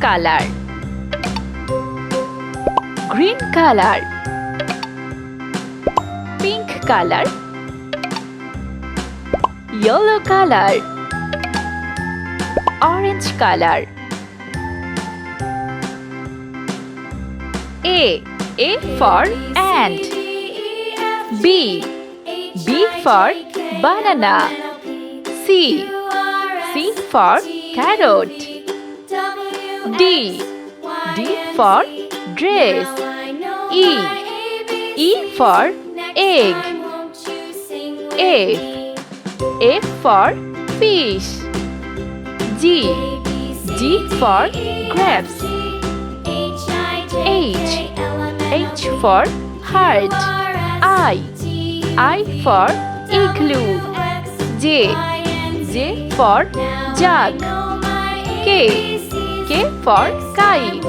color, green color, pink color, yellow color, orange color. A for ant. B for banana. C for carrot. D for dress. E for egg. F for fish. G for grapes. H for heart. I for igloo. J for jug. K for kite.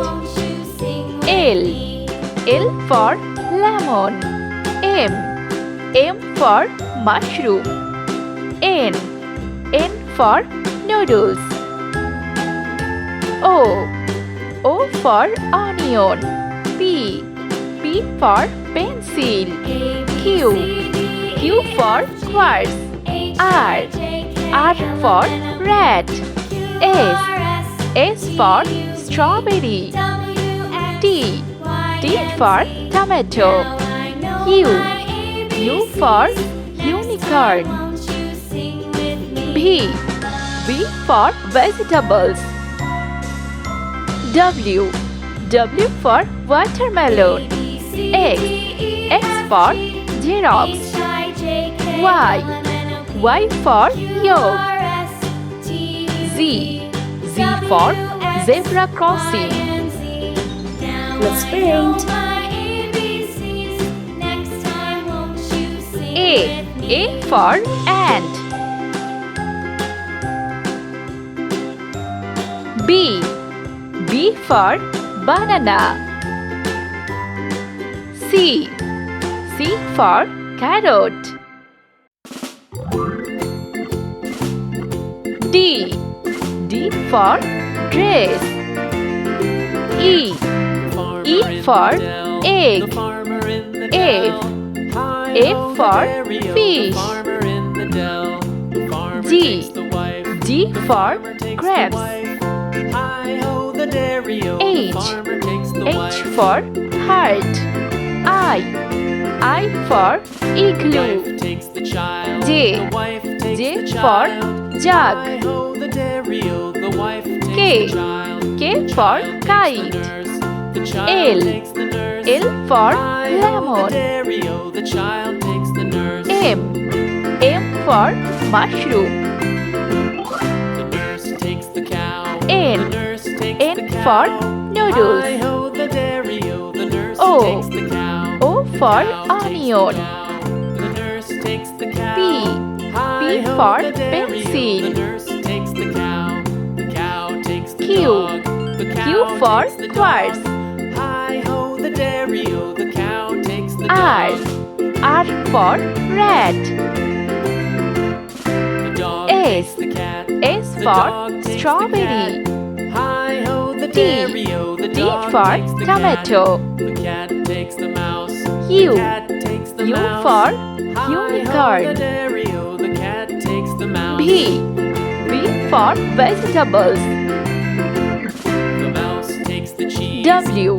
L for lemon. M for mushroom. N for noodles. O for onion. P for pencil. Q for quartz. R for rat. S for strawberry. T for tomato. U for unicorn. V for vegetables. W for watermelon. X for xerox. Y for yolk. Z for zebra crossing. Let's paint. A for ant. B for banana. C for carrot. D for dress. E for egg. F for fish. G for grapes. H for heart. I for igloo. J for jug. K for kite. L for lemon. M for mushroom. N for noodles. O for onion. P for pencil. Q for quartz. R for rat. S for strawberry. T for tomato. U for unicorn. V for vegetables. W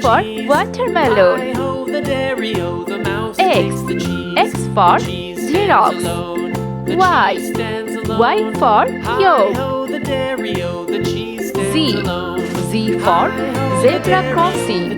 for watermelon. X for xerox. Y for yolk. Z for zebra crossing.